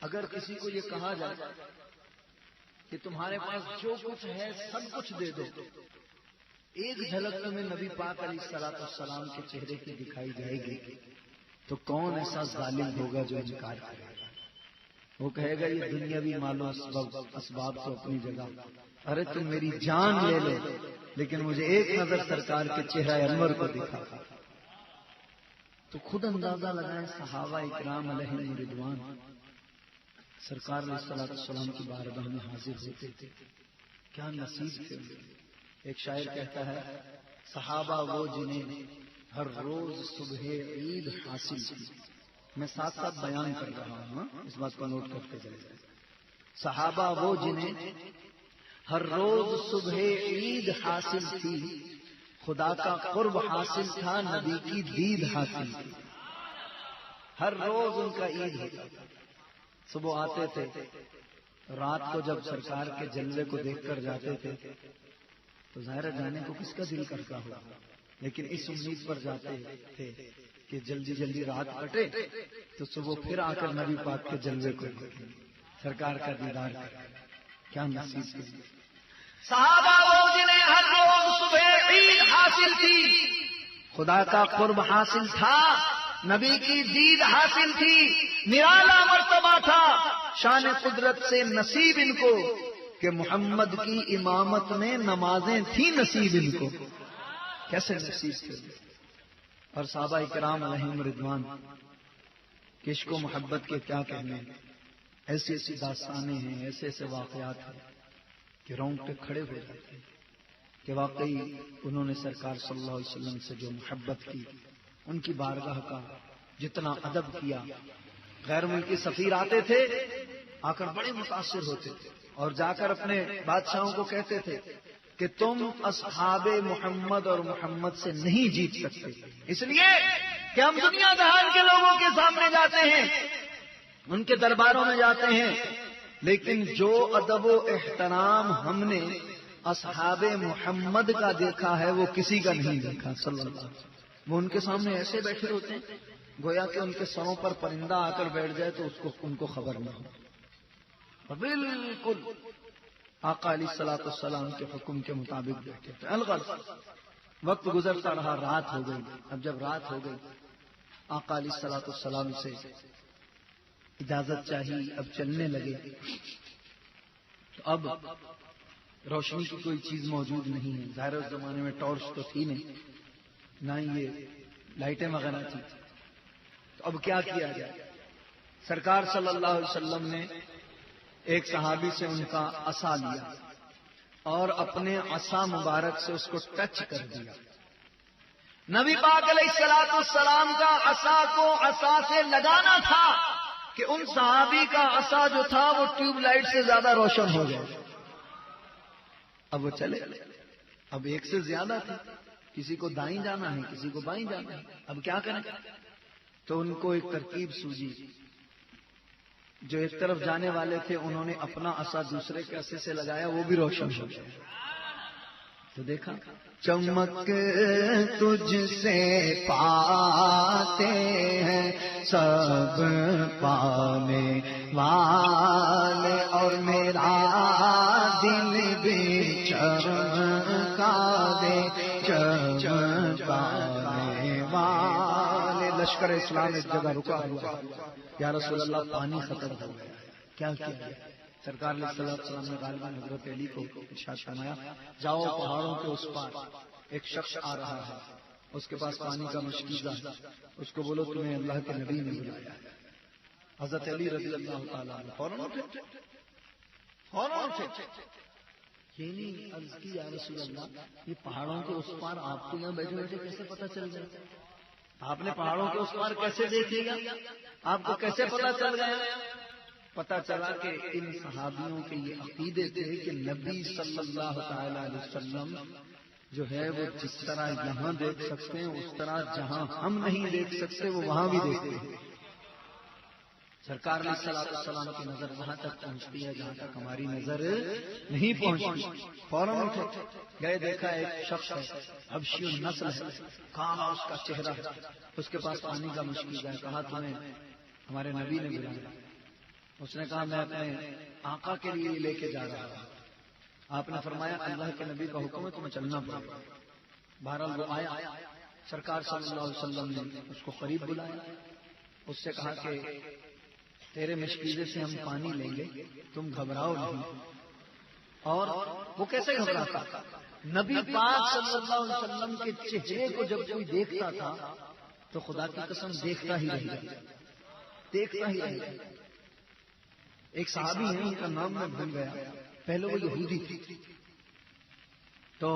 اگر کسی کو یہ کہا جائے کہ تمہارے پاس جو کچھ ہے سب کچھ دے دو ایک جھلک تمہیں نبی پاک علیہ السلام کے چہرے کی دکھائی جائے گی تو کون ایسا ظالم ہوگا جو انکار کرے گا وہ کہے گا یہ دنیاوی مال و اسباب تو اپنی جگہ ارے تم میری جان لے لو لیکن مجھے ایک نظر سرکار کے چہرہ انور کو دکھا تو خود اندازہ لگائیں صحابہ اکرام علیہم رضوان سرکار علیہ الصلوۃ والسلام کی بارگاہ میں حاضر ہوتے تھے. کیا نصیب تھے. ایک شاعر کہتا ہے صحابہ وہ جنہیں ہر روز صبح عید حاصل تھی. میں ساتھ ساتھ بیان کر رہا ہوں، اس بات کو نوٹ کرتے چلے. صحابہ وہ جنہیں ہر روز صبح عید حاصل تھی، خدا کا قرب حاصل تھا، نبی کی دید حاصل تھی. ہر روز ان کا عید ہوتا تھا. صبح آتے تھے، رات کو جب سرکار کے جلوے کو دیکھ کر جاتے تھے تو ظاہر جانے کو کس کا دل کرتا ہوا، لیکن اس امید پر جاتے تھے کہ جلدی جلدی رات کٹے تو صبح پھر آ کر نبی پاک کے جلوے کو دیکھیں، سرکار کا دیدار کریں. کیا نصیب کی. صحابہ وہ جنہیں ہر روز صبح عید حاصل تھی، خدا کا قرب حاصل تھا، نبی کی دید حاصل تھی، نرالا مرتبہ تھا. شان قدرت سے نصیب ان کو کہ محمد کی امامت میں نمازیں تھیں نصیب ان کو. کیسے نصیب تھے. اور صحابہ کرام علیہم رضوان کہ عشق و محبت کے کیا کہنے. ایسی ایسی داستانیں ہیں، ایسے ایسے واقعات ہیں کہ رونگٹے کھڑے ہو جاتے ہیں کہ واقعی انہوں نے سرکار صلی اللہ علیہ وسلم سے جو محبت کی، ان کی بارگاہ کا جتنا ادب کیا. غیر ملکی سفیر آتے تھے، آ کر بڑے متاثر ہوتے تھے اور جا کر اپنے بادشاہوں کو کہتے تھے کہ تم اصحاب محمد اور محمد سے نہیں جیت سکتے، اس لیے کہ ہم دنیا جہان کے لوگوں کے سامنے جاتے ہیں، ان کے درباروں میں جاتے ہیں، لیکن جو ادب و احترام ہم نے اصحاب محمد کا دیکھا ہے وہ کسی کا نہیں دیکھا صلی اللہ علیہ وسلم. وہ ان کے سامنے ایسے بیٹھے ہوتے ہیں گویا کہ ان کے سروں پر پرندہ آ کر بیٹھ جائے تو ان کو خبر نہ ہو. اور بالکل آقا علیہ الصلوۃ والسلام کے حکم کے مطابق بیٹھے تھے. الغرض وقت گزرتا رہا، رات ہو گئی. اب جب رات ہو گئی آقا علیہ الصلوۃ والسلام سے اجازت چاہیے، اب چلنے لگے. تو اب روشنی کی کوئی چیز موجود نہیں ہے. ظاہر اس زمانے میں ٹارچ تو تھی نہیں، نہ ہی یہ لائٹیں وغیرہ تھی. تو اب کیا کیا جائے. سرکار صلی اللہ علیہ وسلم نے ایک صحابی سے ان کا عصا لیا اور اپنے عصا مبارک سے اس کو ٹچ کر دیا. نبی پاک علیہ الصلوۃ والسلام کا عصا کو عصا سے لگانا تھا کہ ان صحابی کا عصا جو تھا وہ ٹیوب لائٹ سے زیادہ روشن ہو گیا. اب وہ چلے. اب ایک سے زیادہ تھے، کسی کو دائیں جانا ہے، کسی کو بائیں جانا ہے. اب کیا کریں. تو ان کو ایک ترکیب سوجی. جو ایک طرف جانے والے تھے انہوں نے اپنا عصا دوسرے کے عصے سے لگایا، وہ بھی روشن ہو گیا. تو دیکھا چمک تجھ سے پاتے ہیں سب پانے والے، اور میرا دل بھی چمکا دے چمکانے والے. لشکر اسلام ایک جگہ رکا ہوا. یا رسول اللہ پانی ختم ہو گیا. کیا کیا؟ سرکار علیہ الصلوۃ والسلام نے غالباً حضرت علی کو ارشاد فرمایا جاؤ پہاڑوں کے اس پار ایک شخص آ رہا ہے، اس کے پاس پانی کا مشکیزہ ہے، اس کو بولو تمہیں اللہ کے نبی نے بلایا. حضرت علی رضی اللہ تعالیٰ عنہ فوراً اٹھے. یہ نہیں عرض کی یا رسول اللہ یہ پہاڑوں کے اس پار آپ کو یہاں بیٹھے بیٹھے کیسے پتہ چل گیا؟ آپ نے پہاڑوں کے اس پار کیسے دیکھ لیا؟ آپ کو کیسے پتہ چل گیا؟ پتہ چلا کہ ان صحابیوں کے یہ عقیدے تھے کہ نبی صلی اللہ تعالی علیہ وسلم جو ہے وہ جس طرح یہاں دیکھ سکتے ہیں اس طرح جہاں ہم نہیں دیکھ سکتے وہ وہاں بھی دیکھتے ہیں. سرکار علیہ الصلوۃ والسلام کی نظر وہاں تک پہنچتی ہے جہاں تک ہماری نظر نہیں پہنچتی. فوراً اٹھے گئے، دیکھا ایک شخص ہے، حبشی النسل ہے، کالا اس کا چہرہ، اس کے پاس پانی کا مشکیزہ ہے. کہا تمہیں ہمارے نبی نے بلایا. اس نے کہا میں اپنے آقا کے لیے لے کے جا رہا ہوں. آپ نے فرمایا اللہ کے نبی کا حکم ہے تمہیں چلنا پڑے گا. بہرحال وہ آیا. سرکار صلی اللہ علیہ وسلم نے اس کو قریب بلایا، اس سے کہا کہ تیرے مشکیزے سے ہم پانی لیں گے، تم گھبراؤ نہیں. اور وہ کیسے گھبراتا؟ نبی پاک صلی اللہ علیہ وسلم کے چہرے کو جب کوئی دیکھتا تھا تو خدا کی قسم دیکھتا ہی رہتا. ایک صحابی ہیں، ان کا نام میں بھول گیا، پہلے وہ یہودی تھی، تو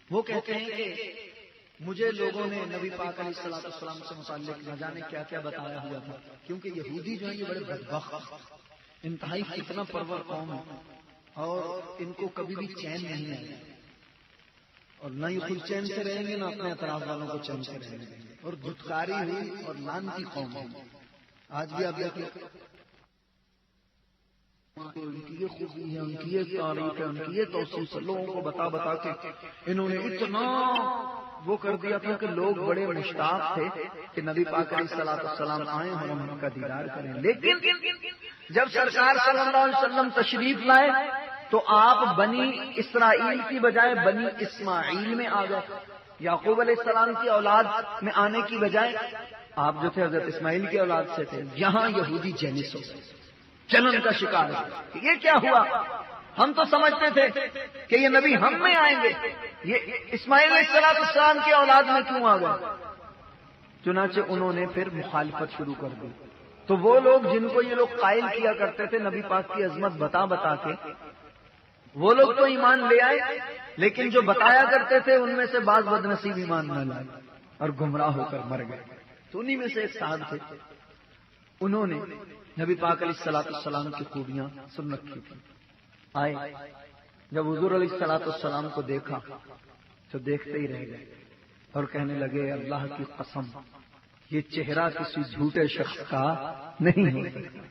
وہ کہتے ہیں کہ مجھے لوگوں نے نبی پاک علیہ الصلوۃ والسلام سے متعلق نہ جانے کیا کیا بتایا ہوا تھا، کیونکہ یہودی جو ہیں یہ بڑے بدبخت، انتہائی فتنہ پرور قوم ہے، اور ان کو کبھی بھی چین نہیں آئے، اور نہ ہی خود چین سے رہیں گے، نہ اپنے اطراف والوں کو چین سے رہیں گے، اور دھتکاری ہوئی اور لعنتی قوم ہے۔ آج بھی آپ دیکھیں ان کی یہ خوبی ہے، ان کی یہ تعریف ہے، ان کی یہ توصیف ہے، لوگوں کو بتا بتا کے انہوں نے اتنا وہ کر دیا تھا کہ لوگ بڑے مشتاق تھے کہ نبی پاک علیہ الصلوۃ والسلام آئیں اور ہم ان کا دیدار کریں، لیکن جب سرکار صلی اللہ علیہ وسلم تشریف لائے تو آپ بنی اسرائیل کی بجائے بنی اسماعیل میں آ گئے، یعقوب علیہ السلام کی اولاد میں آنے کی بجائے آپ جو تھے حضرت اسماعیل کی اولاد سے تھے۔ یہاں یہودی جیلس ہو گئے، جلن کا شکار ہے، یہ کیا ہوا؟ ہم تو سمجھتے تھے کہ یہ نبی ہم میں آئیں گے، یہ اسماعیل علیہ السلام کی اولاد میں کیوں آ گئے؟ چنانچہ انہوں نے پھر مخالفت شروع کر دی۔ تو وہ لوگ جن کو یہ لوگ قائل کیا کرتے تھے نبی پاک کی عظمت بتا بتا کے، وہ لوگ تو ایمان لے آئے، لیکن جو بتایا کرتے تھے ان میں سے بعض بدنصیب ایمان نہ لائے اور گمراہ ہو کر مر گئے۔ تو انہی میں سے ایک صاحب تھے، انہوں نے نبی پاک علیہ الصلوۃ والسلام کی خوبیاں سن رکھی تھی۔ آئے جب حضور علیہ الصلوۃ والسلام کو دیکھا تو دیکھتے ہی رہ گئے اور کہنے لگے اللہ کی قسم یہ چہرہ کسی جھوٹے شخص کا نہیں ہو سکتا،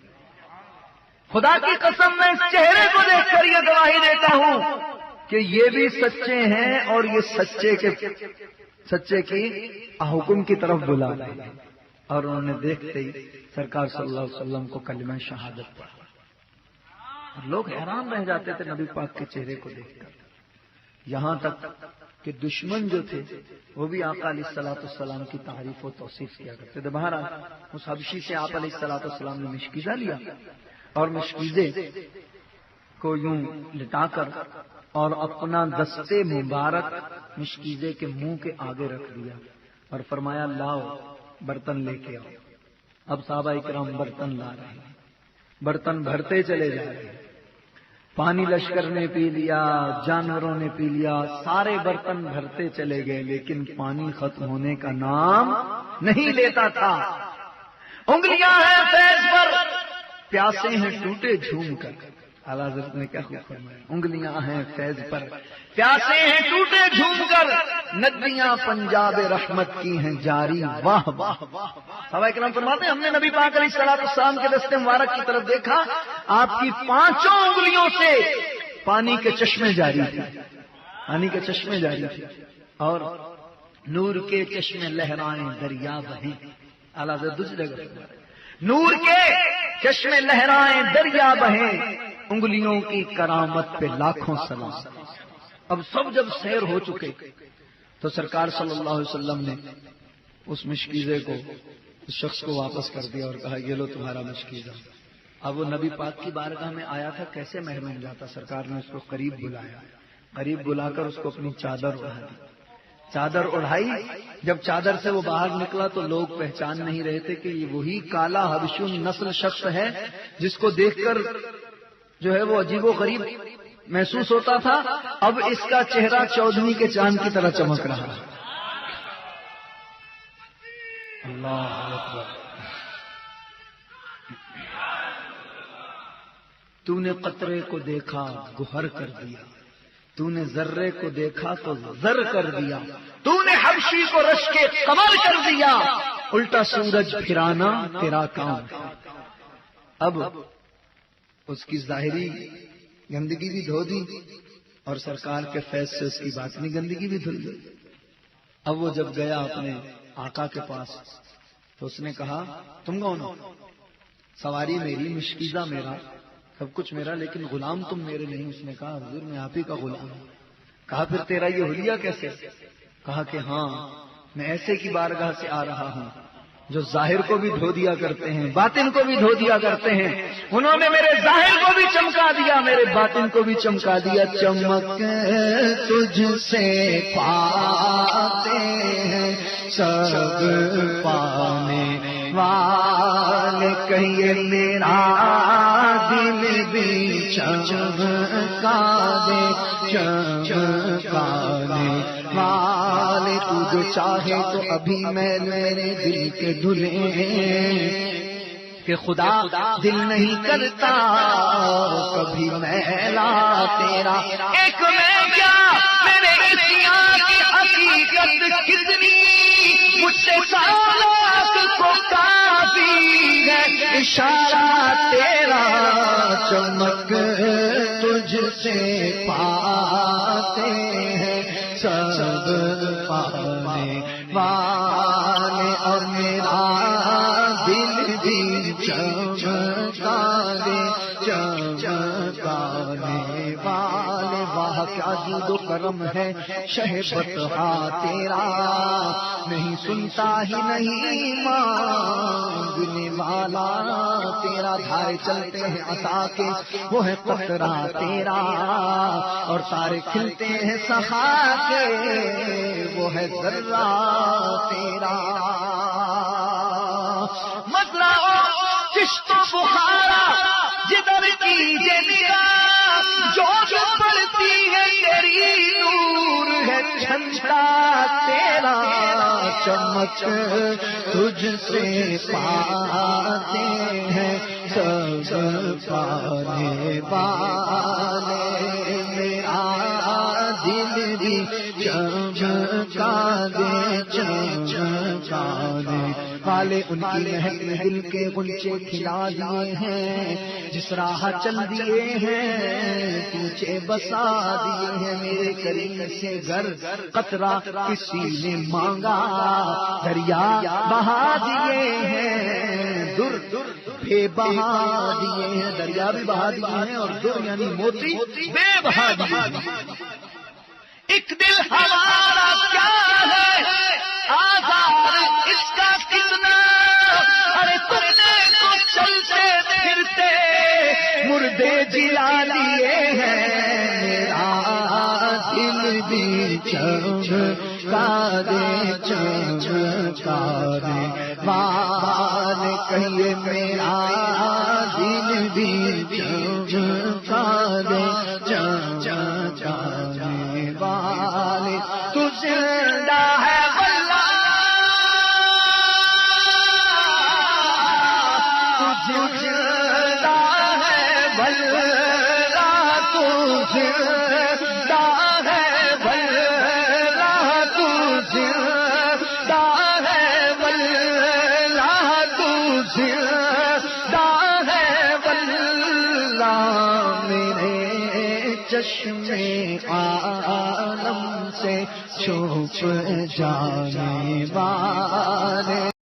خدا کی قسم میں اس چہرے کو دیکھ کر یہ گواہی دیتا ہوں کہ یہ بھی سچے ہیں اور یہ سچے کی حکم کی طرف بلا رہے ہیں۔ اور انہوں نے دیکھتے ہی سرکار صلی اللہ علیہ وسلم کو کلمہ شہادت پڑھا، اور لوگ حیران رہ جاتے تھے نبی پاک کے چہرے کو دیکھ کر، یہاں تک کہ دشمن جو تھے وہ بھی آقا علیہ الصلوۃ والسلام کی تعریف و توصیف کیا کرتے تھے۔ بہرحال اس حبشی سے آپ علیہ الصلوۃ والسلام نے مشکیزہ لیا اور مشکیزے کو یوں لٹا کر اور اپنا دستے مبارک مشکیزے کے منہ کے آگے رکھ دیا اور فرمایا لاؤ برتن لے کے آؤ۔ اب صحابہ اکرام برتن لا رہے ہیں، برتن بھرتے چلے جا رہے ہیں، پانی لشکر نے پی لیا، جانوروں نے پی لیا، سارے برتن بھرتے چلے گئے، لیکن پانی ختم ہونے کا نام نہیں لیتا تھا۔ انگلیاں ہیں فیض پر، پیاسے ہیں ٹوٹے جھوم کر، اعلیٰ حضرت نے کیا خوب فرمایا، انگلیاں ہیں فیض پر، پیاسے ہیں ٹوٹے جھوم کر، ندیاں پنجاب رحمت کی ہیں جاری، واہ واہ۔ صحابہ کرام فرماتے ہیں ہم نے نبی پاک علیہ الصلوۃ والسلام کے دستے مبارک کی طرف دیکھا، آپ کی 5 انگلیوں سے پانی کے چشمے جاری تھے، پانی کے چشمے جاری تھے، اور نور کے چشمے لہرائیں دریا بہیں۔ اعلیٰ حضرت دوسری جگہ نور کے چشمے لہرائیں دریا بہیں، انگلیوں کی کرامت پہ لاکھوں سلام۔ اب سب جب سیر ہو چکے تو سرکار صلی اللہ علیہ وسلم نے اس مشکیزے کو، اس شخص کو واپس کر دیا اور کہا یہ لو تمہارا مشکیزہ۔ اب وہ نبی پاک کی بارگاہ میں آیا تھا، کیسے محروم جاتا؟ سرکار نے اس کو قریب بلایا، قریب بلا کر اس کو اپنی چادر اڑا دی، چادر اڑائی۔ جب چادر سے وہ باہر نکلا تو لوگ پہچان نہیں رہے تھے کہ یہ وہی کالا حبشی نسل شخص ہے جس کو دیکھ کر جو ہے وہ عجیب و غریب محسوس ہوتا تھا، اب اس کا چہرہ چودھویں کے چاند کی طرح چمک رہا ہے۔ اللہ اکبر۔ تو نے قطرے کو دیکھا گوہر کر دیا، تو نے ذرے کو دیکھا تو زر کر دیا، تو نے حبشی کو رش کے قمر کر دیا، الٹا سورج پھرانا تیرا کام ہے۔ اب اس کی ظاہری گندگی بھی دھو دی اور سرکار کے فیض سے اس کی باطنی گندگی بھی دھل گئی۔ اب وہ جب گیا اپنے آقا کے پاس تو اس نے کہا تم کون ہو؟ سواری میری، مشکیزہ میرا، سب کچھ میرا، لیکن غلام تم میرے نہیں۔ اس نے کہا حضور میں آپ ہی کا غلام ہوں۔ کہا پھر تیرا یہ حلیہ کیسے؟ کہا کہ ہاں میں ایسے کی بارگاہ سے آ رہا ہوں جو ظاہر کو بھی دھو دیا کرتے ہیں، باطن کو بھی دھو دیا کرتے ہیں۔ انہوں نے میرے ظاہر کو بھی چمکا دیا، میرے باطن کو بھی چمکا دیا۔ چمک تجھ سے پاتے ہیں سب پانے والے کہیے میرا دل بھی چمکا دے چمکا دے والے تو جو چاہے تو ابھی میں میرے دل کے دھلے کہ خدا دل نہیں کرتا کبھی میلا تیرا ایک میں کیا میرے اسیاں کی حقیقت کتنی مجھ سے سالات کو کافی ہے اشارہ تیرا چمک تجھ سے پاتے ہیں سب پانے والے اور میرا دل بھی چمکا دے چمکا دے والے واہ کیا جود و کرم ہے شہبت تیرا نہیں سنتا ہی نہیں مانگنے والا تیرا دھارے چلتے ہیں عطا کے وہ ہے قطرہ تیرا اور تارے کھلتے ہیں سخا کے وہ ہے ذرہ تیرا مطلع چشت و بخارا جدھر کیجے نگاہ جو پڑتی ہے تیری نور ہے جھنڈا تیرا چمک تجھ سے پاتے ہیں سب پانے والے میرا دل بھی چمکا دے چمکا دے والے ان کی مہک میں دل کے غنچے کھلا دیے ہیں جس راہ چل دیے ہیں پوچھے بسا دیے ہیں میرے کریم سے گھر قطرہ کسی نے مانگا دریا بہا دیے ہیں در بے بہا دیے ہیں دریا بھی بہا دیے ہیں اور در یعنی موتی بے بہا دیے ہیں ایک دل ہمارا کیا ہے آزار اس کا کتنا ارے تم نے تو چلتے پھرتے مردے جلا لیے ہیں میرا دل بھی چمکا دے چمکا دے والے کہیے میرا دل بھی چمکا دے چمکا دے والے تو زندہ ہے واللہ تو زندہ ہے واللہ تو زندہ ہے واللہ تو زندہ ہے واللہ تو زندہ ہے واللہ میرے چشمے عالم سے چھپ جانے والے